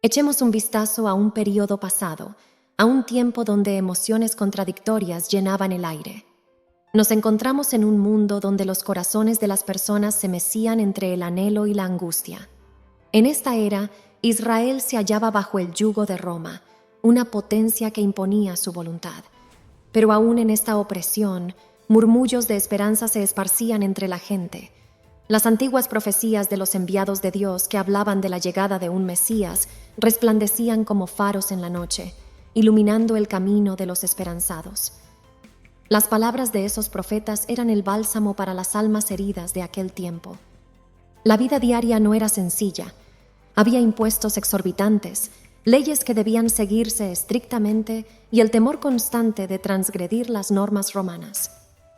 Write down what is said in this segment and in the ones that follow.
Echemos un vistazo a un período pasado, a un tiempo donde emociones contradictorias llenaban el aire. Nos encontramos en un mundo donde los corazones de las personas se mecían entre el anhelo y la angustia. En esta era, Israel se hallaba bajo el yugo de Roma, una potencia que imponía su voluntad. Pero aún en esta opresión, murmullos de esperanza se esparcían entre la gente. Las antiguas profecías de los enviados de Dios que hablaban de la llegada de un Mesías resplandecían como faros en la noche, iluminando el camino de los esperanzados. Las palabras de esos profetas eran el bálsamo para las almas heridas de aquel tiempo. La vida diaria no era sencilla. Había impuestos exorbitantes, leyes que debían seguirse estrictamente y el temor constante de transgredir las normas romanas.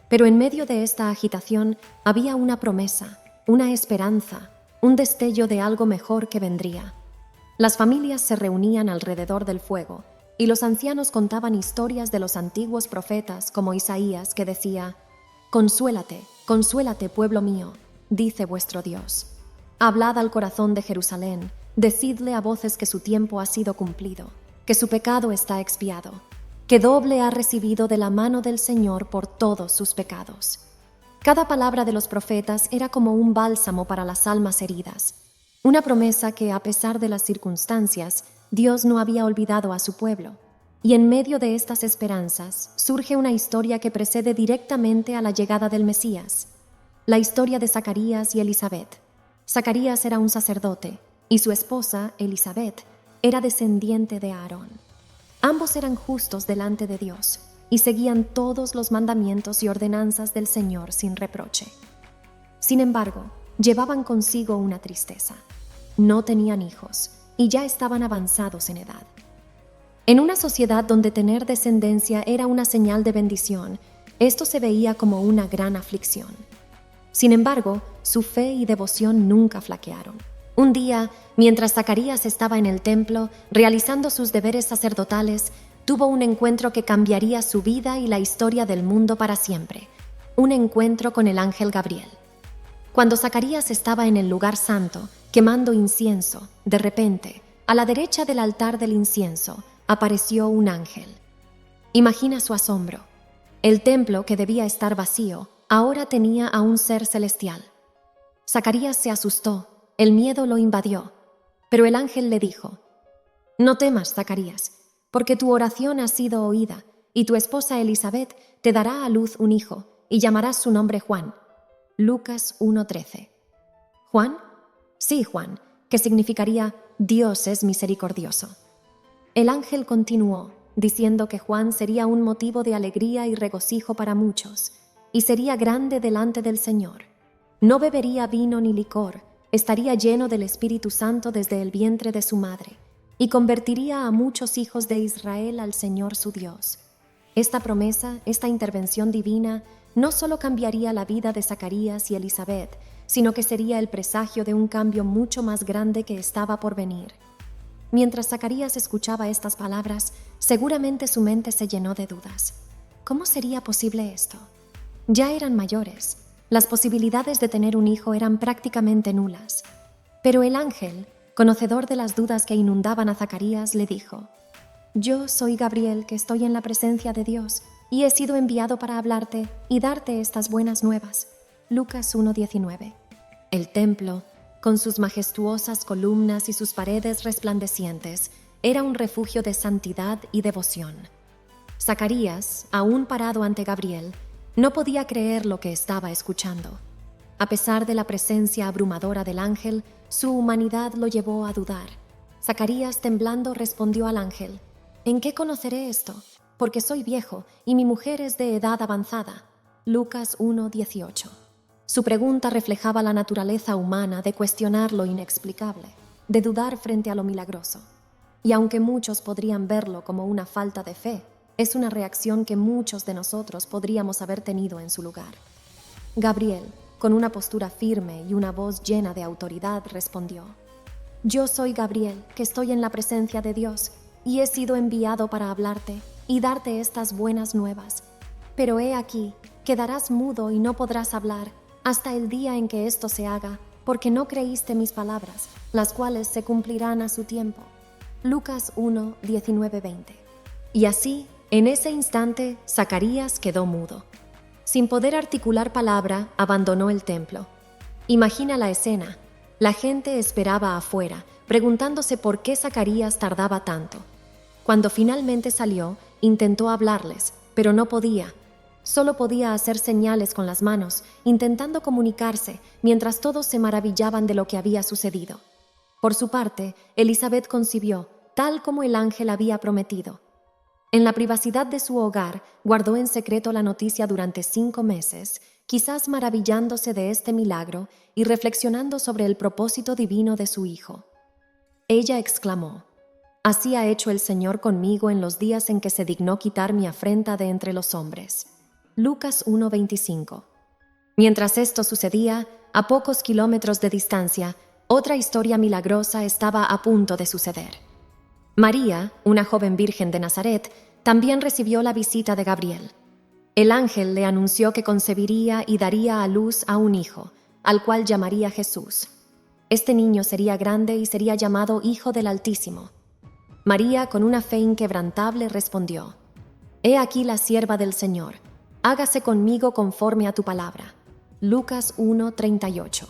Pero en medio de esta agitación había una promesa, una esperanza, un destello de algo mejor que vendría. Las familias se reunían alrededor del fuego y los ancianos contaban historias de los antiguos profetas como Isaías, que decía: «Consuélate, consuélate, pueblo mío, dice vuestro Dios. Hablad al corazón de Jerusalén, decidle a voces que su tiempo ha sido cumplido, que su pecado está expiado, que doble ha recibido de la mano del Señor por todos sus pecados». Cada palabra de los profetas era como un bálsamo para las almas heridas, una promesa que, a pesar de las circunstancias, Dios no había olvidado a su pueblo. Y en medio de estas esperanzas surge una historia que precede directamente a la llegada del Mesías, la historia de Zacarías y Elisabet. Zacarías era un sacerdote y su esposa, Elisabet, era descendiente de Aarón. Ambos eran justos delante de Dios y seguían todos los mandamientos y ordenanzas del Señor sin reproche. Sin embargo, llevaban consigo una tristeza. No tenían hijos y ya estaban avanzados en edad. En una sociedad donde tener descendencia era una señal de bendición, esto se veía como una gran aflicción. Sin embargo, su fe y devoción nunca flaquearon. Un día, mientras Zacarías estaba en el templo, realizando sus deberes sacerdotales, tuvo un encuentro que cambiaría su vida y la historia del mundo para siempre. Un encuentro con el ángel Gabriel. Cuando Zacarías estaba en el lugar santo, quemando incienso, de repente, a la derecha del altar del incienso, apareció un ángel. Imagina su asombro. El templo, que debía estar vacío, ahora tenía a un ser celestial. Zacarías se asustó. El miedo lo invadió, pero el ángel le dijo: «No temas, Zacarías, porque tu oración ha sido oída, y tu esposa Elisabet te dará a luz un hijo, y llamarás su nombre Juan». Lucas 1:13. ¿Juan? Sí, Juan, que significaría «Dios es misericordioso». El ángel continuó, diciendo que Juan sería un motivo de alegría y regocijo para muchos, y sería grande delante del Señor. No bebería vino ni licor, estaría lleno del Espíritu Santo desde el vientre de su madre, y convertiría a muchos hijos de Israel al Señor su Dios. Esta promesa, esta intervención divina, no solo cambiaría la vida de Zacarías y Elisabet, sino que sería el presagio de un cambio mucho más grande que estaba por venir. Mientras Zacarías escuchaba estas palabras, seguramente su mente se llenó de dudas. ¿Cómo sería posible esto? Ya eran mayores. Las posibilidades de tener un hijo eran prácticamente nulas. Pero el ángel, conocedor de las dudas que inundaban a Zacarías, le dijo: «Yo soy Gabriel, que estoy en la presencia de Dios, y he sido enviado para hablarte y darte estas buenas nuevas». Lucas 1:19. El templo, con sus majestuosas columnas y sus paredes resplandecientes, era un refugio de santidad y devoción. Zacarías, aún parado ante Gabriel, no podía creer lo que estaba escuchando. A pesar de la presencia abrumadora del ángel, su humanidad lo llevó a dudar. Zacarías, temblando, respondió al ángel: «¿En qué conoceré esto? Porque soy viejo y mi mujer es de edad avanzada». Lucas 1:18. Su pregunta reflejaba la naturaleza humana de cuestionar lo inexplicable, de dudar frente a lo milagroso. Y aunque muchos podrían verlo como una falta de fe, es una reacción que muchos de nosotros podríamos haber tenido en su lugar. Gabriel, con una postura firme y una voz llena de autoridad, respondió: «Yo soy Gabriel, que estoy en la presencia de Dios, y he sido enviado para hablarte y darte estas buenas nuevas. Pero he aquí, quedarás mudo y no podrás hablar hasta el día en que esto se haga, porque no creíste mis palabras, las cuales se cumplirán a su tiempo». Lucas 1, 19-20. Y así, en ese instante, Zacarías quedó mudo. Sin poder articular palabra, abandonó el templo. Imagina la escena. La gente esperaba afuera, preguntándose por qué Zacarías tardaba tanto. Cuando finalmente salió, intentó hablarles, pero no podía. Solo podía hacer señales con las manos, intentando comunicarse, mientras todos se maravillaban de lo que había sucedido. Por su parte, Elizabeth concibió, tal como el ángel había prometido. En la privacidad de su hogar, guardó en secreto la noticia durante 5 meses, quizás maravillándose de este milagro y reflexionando sobre el propósito divino de su hijo. Ella exclamó: «Así ha hecho el Señor conmigo en los días en que se dignó quitar mi afrenta de entre los hombres». Lucas 1:25. Mientras esto sucedía, a pocos kilómetros de distancia, otra historia milagrosa estaba a punto de suceder. María, una joven virgen de Nazaret, también recibió la visita de Gabriel. El ángel le anunció que concebiría y daría a luz a un hijo, al cual llamaría Jesús. Este niño sería grande y sería llamado Hijo del Altísimo. María, con una fe inquebrantable, respondió: «He aquí la sierva del Señor, hágase conmigo conforme a tu palabra». Lucas 1:38.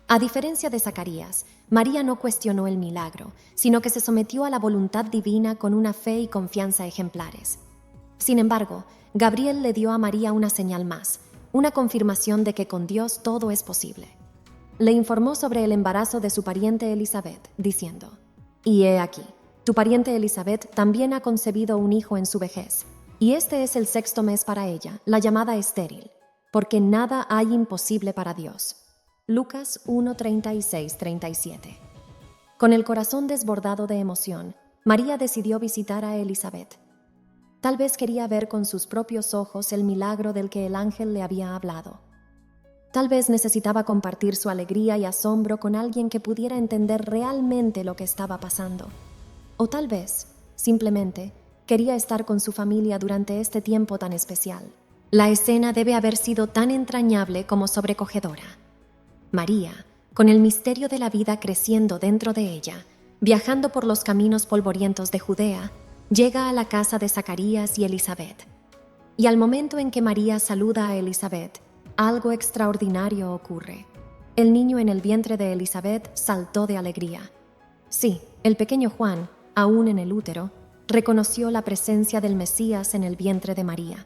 A diferencia de Zacarías, María no cuestionó el milagro, sino que se sometió a la voluntad divina con una fe y confianza ejemplares. Sin embargo, Gabriel le dio a María una señal más, una confirmación de que con Dios todo es posible. Le informó sobre el embarazo de su pariente Elizabeth, diciendo: «Y he aquí, tu pariente Elizabeth también ha concebido un hijo en su vejez, y este es el 6º mes para ella, la llamada estéril, porque nada hay imposible para Dios». Lucas 1:36-37. Con el corazón desbordado de emoción, María decidió visitar a Elizabeth. Tal vez quería ver con sus propios ojos el milagro del que el ángel le había hablado. Tal vez necesitaba compartir su alegría y asombro con alguien que pudiera entender realmente lo que estaba pasando. O tal vez, simplemente, quería estar con su familia durante este tiempo tan especial. La escena debe haber sido tan entrañable como sobrecogedora. María, con el misterio de la vida creciendo dentro de ella, viajando por los caminos polvorientos de Judea, llega a la casa de Zacarías y Elizabeth. Y al momento en que María saluda a Elizabeth, algo extraordinario ocurre. El niño en el vientre de Elizabeth saltó de alegría. Sí, el pequeño Juan, aún en el útero, reconoció la presencia del Mesías en el vientre de María.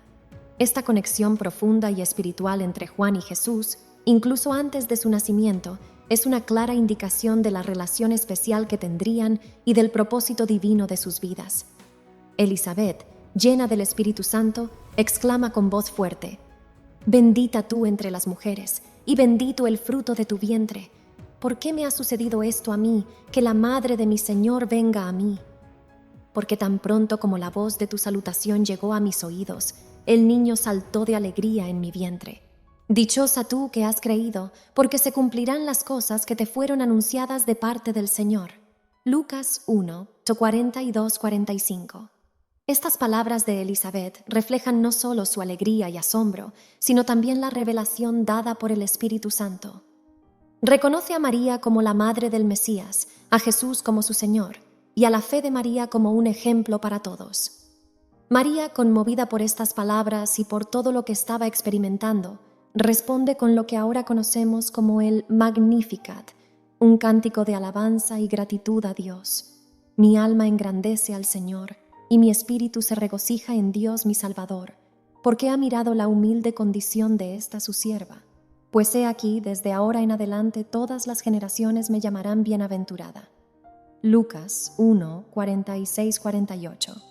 Esta conexión profunda y espiritual entre Juan y Jesús, incluso antes de su nacimiento, es una clara indicación de la relación especial que tendrían y del propósito divino de sus vidas. Elizabeth, llena del Espíritu Santo, exclama con voz fuerte: «Bendita tú entre las mujeres, y bendito el fruto de tu vientre. ¿Por qué me ha sucedido esto a mí, que la madre de mi Señor venga a mí? Porque tan pronto como la voz de tu salutación llegó a mis oídos, el niño saltó de alegría en mi vientre. Dichosa tú que has creído, porque se cumplirán las cosas que te fueron anunciadas de parte del Señor». Lucas 1:42-45. Estas palabras de Elizabeth reflejan no solo su alegría y asombro, sino también la revelación dada por el Espíritu Santo. Reconoce a María como la madre del Mesías, a Jesús como su Señor, y a la fe de María como un ejemplo para todos. María, conmovida por estas palabras y por todo lo que estaba experimentando, responde con lo que ahora conocemos como el Magnificat, un cántico de alabanza y gratitud a Dios. Mi alma engrandece al Señor, y mi espíritu se regocija en Dios mi Salvador, porque ha mirado la humilde condición de esta su sierva. Pues he aquí, desde ahora en adelante todas las generaciones me llamarán bienaventurada. Lucas 1:46-48.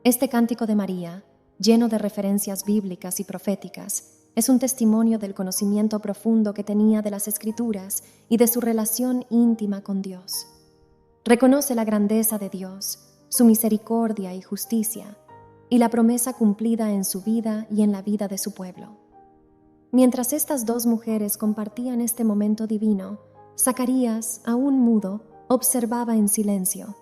Este cántico de María, lleno de referencias bíblicas y proféticas, es un testimonio del conocimiento profundo que tenía de las Escrituras y de su relación íntima con Dios. Reconoce la grandeza de Dios, su misericordia y justicia, y la promesa cumplida en su vida y en la vida de su pueblo. Mientras estas dos mujeres compartían este momento divino, Zacarías, aún mudo, observaba en silencio.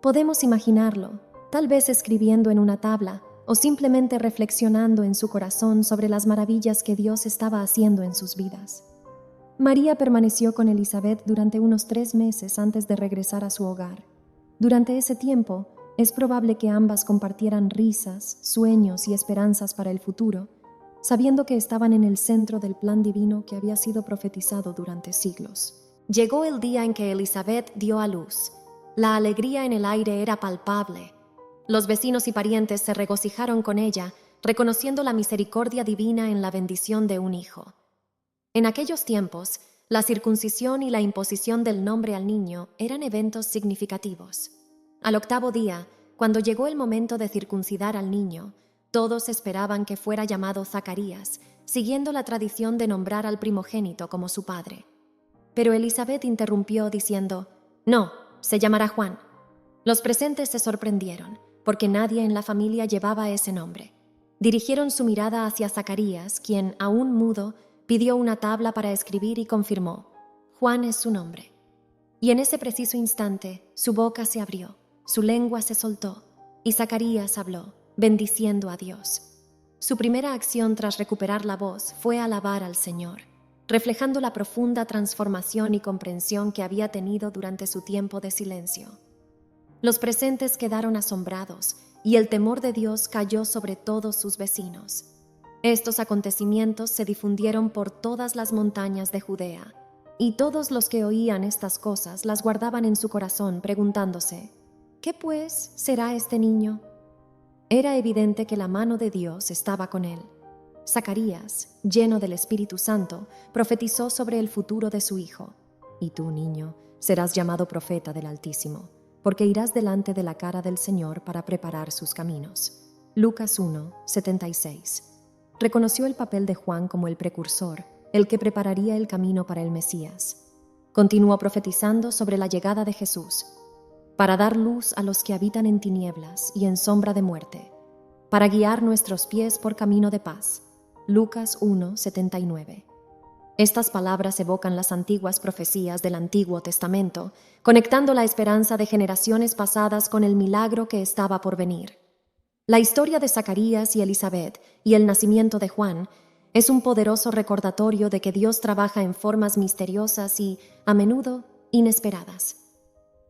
Podemos imaginarlo, tal vez escribiendo en una tabla o simplemente reflexionando en su corazón sobre las maravillas que Dios estaba haciendo en sus vidas. María permaneció con Elizabeth durante unos 3 meses antes de regresar a su hogar. Durante ese tiempo, es probable que ambas compartieran risas, sueños y esperanzas para el futuro, sabiendo que estaban en el centro del plan divino que había sido profetizado durante siglos. Llegó el día en que Elizabeth dio a luz. La alegría en el aire era palpable. Los vecinos y parientes se regocijaron con ella, reconociendo la misericordia divina en la bendición de un hijo. En aquellos tiempos, la circuncisión y la imposición del nombre al niño eran eventos significativos. Al 8º día, cuando llegó el momento de circuncidar al niño, todos esperaban que fuera llamado Zacarías, siguiendo la tradición de nombrar al primogénito como su padre. Pero Elizabeth interrumpió diciendo: «No, se llamará Juan». Los presentes se sorprendieron, porque nadie en la familia llevaba ese nombre. Dirigieron su mirada hacia Zacarías, quien, aún mudo, pidió una tabla para escribir y confirmó: «Juan es su nombre». Y en ese preciso instante, su boca se abrió, su lengua se soltó, y Zacarías habló, bendiciendo a Dios. Su primera acción tras recuperar la voz fue alabar al Señor, reflejando la profunda transformación y comprensión que había tenido durante su tiempo de silencio. Los presentes quedaron asombrados, y el temor de Dios cayó sobre todos sus vecinos. Estos acontecimientos se difundieron por todas las montañas de Judea, y todos los que oían estas cosas las guardaban en su corazón, preguntándose: «¿Qué pues será este niño?». Era evidente que la mano de Dios estaba con él. Zacarías, lleno del Espíritu Santo, profetizó sobre el futuro de su hijo: «Y tú, niño, serás llamado profeta del Altísimo, porque irás delante de la cara del Señor para preparar sus caminos». Lucas 1, 76. Reconoció el papel de Juan como el precursor, el que prepararía el camino para el Mesías. Continuó profetizando sobre la llegada de Jesús, para dar luz a los que habitan en tinieblas y en sombra de muerte, para guiar nuestros pies por camino de paz. Lucas 1, 79. Estas palabras evocan las antiguas profecías del Antiguo Testamento, conectando la esperanza de generaciones pasadas con el milagro que estaba por venir. La historia de Zacarías y Elizabeth y el nacimiento de Juan es un poderoso recordatorio de que Dios trabaja en formas misteriosas y, a menudo, inesperadas.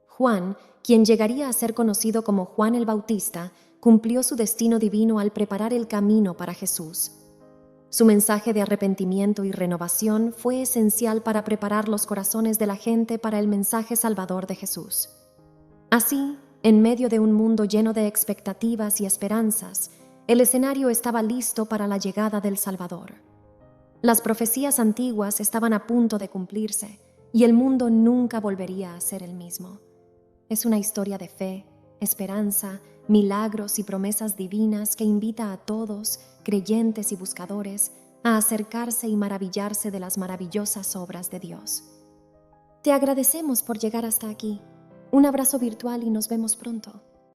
Juan, quien llegaría a ser conocido como Juan el Bautista, cumplió su destino divino al preparar el camino para Jesús. Su mensaje de arrepentimiento y renovación fue esencial para preparar los corazones de la gente para el mensaje salvador de Jesús. Así, en medio de un mundo lleno de expectativas y esperanzas, el escenario estaba listo para la llegada del Salvador. Las profecías antiguas estaban a punto de cumplirse, y el mundo nunca volvería a ser el mismo. Es una historia de fe, esperanza, milagros y promesas divinas que invita a todos, creyentes y buscadores, a acercarse y maravillarse de las maravillosas obras de Dios. Te agradecemos por llegar hasta aquí. Un abrazo virtual y nos vemos pronto.